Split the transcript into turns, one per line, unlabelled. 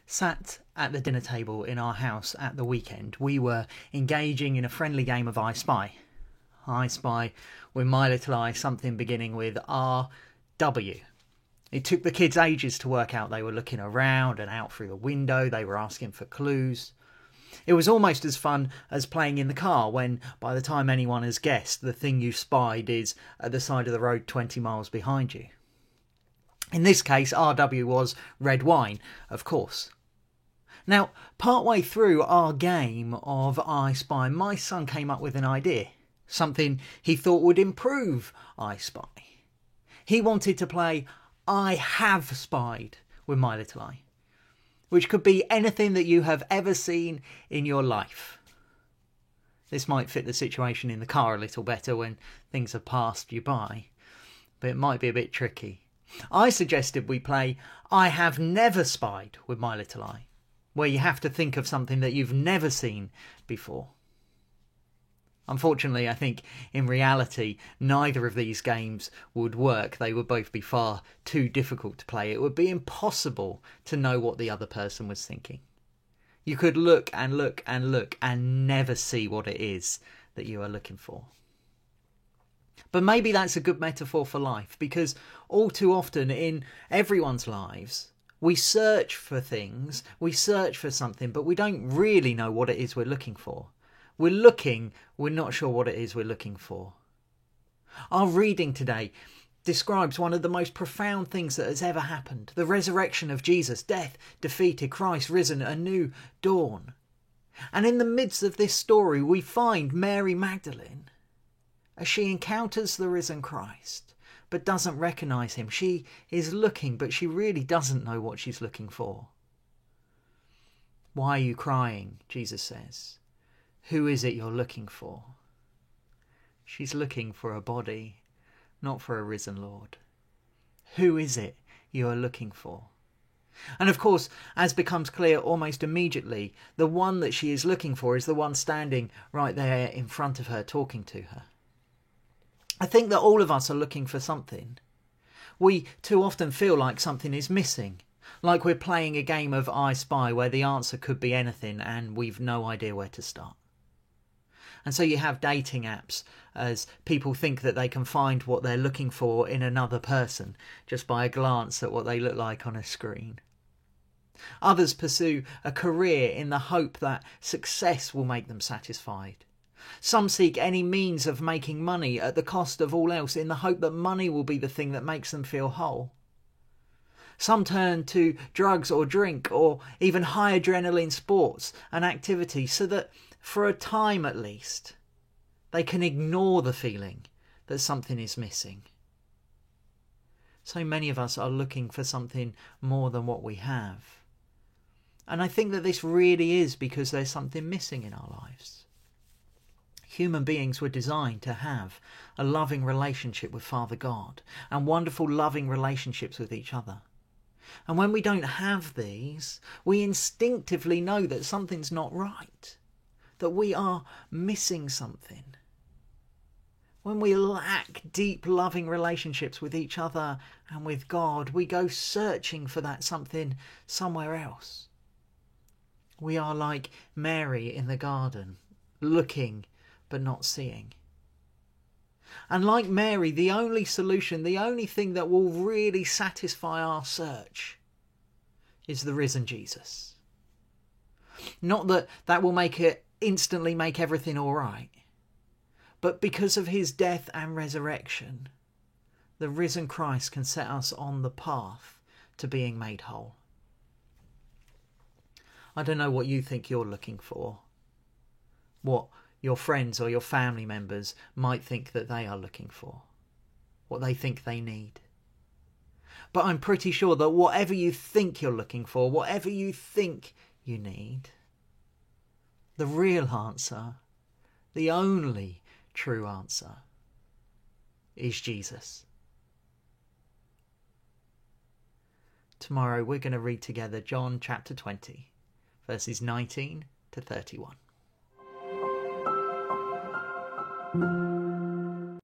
Sat at the dinner table in our house at the weekend, we were engaging in a friendly game of I Spy. I Spy with my little eye something beginning with RW. It took the kids ages to work out. They were looking around and out through the window. They were asking for clues. It was almost as fun as playing in the car when, by the time anyone has guessed, the thing you spied is at the side of the road 20 miles behind you. In this case, RW was red wine, of course. Now, partway through our game of I Spy, my son came up with an idea, something he thought would improve I Spy. He wanted to play I Have Spied with my little eye, which could be anything that you have ever seen in your life. This might fit the situation in the car a little better when things have passed you by, but it might be a bit tricky. I suggested we play I Have Never Spied with my little eye, where you have to think of something that you've never seen before. Unfortunately, I think in reality, neither of these games would work. They would both be far too difficult to play. It would be impossible to know what the other person was thinking. You could look and look and look and never see what it is that you are looking for. But maybe that's a good metaphor for life, because all too often in everyone's lives, we search for things, we search for something, but we don't really know what it is we're looking for. We're looking, we're not sure what it is we're looking for. Our reading today describes one of the most profound things that has ever happened. The resurrection of Jesus, death defeated, Christ risen, a new dawn. And in the midst of this story, we find Mary Magdalene as she encounters the risen Christ, but doesn't recognise him. She is looking, but she really doesn't know what she's looking for. Why are you crying? Jesus says. Who is it you're looking for? She's looking for a body, not for a risen Lord. Who is it you are looking for? And of course, as becomes clear almost immediately, the one that she is looking for is the one standing right there in front of her, talking to her. I think that all of us are looking for something. We too often feel like something is missing, like we're playing a game of I Spy where the answer could be anything and we've no idea where to start. And so you have dating apps as people think that they can find what they're looking for in another person just by a glance at what they look like on a screen. Others pursue a career in the hope that success will make them satisfied. Some seek any means of making money at the cost of all else in the hope that money will be the thing that makes them feel whole. Some turn to drugs or drink or even high adrenaline sports and activities so that, for a time at least, they can ignore the feeling that something is missing. So many of us are looking for something more than what we have. And I think that this really is because there's something missing in our lives. Human beings were designed to have a loving relationship with Father God and wonderful loving relationships with each other. And when we don't have these, we instinctively know that something's not right, that we are missing something. When we lack deep loving relationships with each other and with God, we go searching for that something somewhere else. We are like Mary in the garden, looking but not seeing. And like Mary, the only solution, the only thing that will really satisfy our search is the risen Jesus. Not that that will instantly make everything all right, but because of his death and resurrection, the risen Christ can set us on the path to being made whole. I don't know what you think you're looking for, what your friends or your family members might think that they are looking for, what they think they need. But I'm pretty sure that whatever you think you're looking for, whatever you think you need, the real answer, the only true answer, is Jesus. Tomorrow we're going to read together John chapter 20, verses 19 to 31.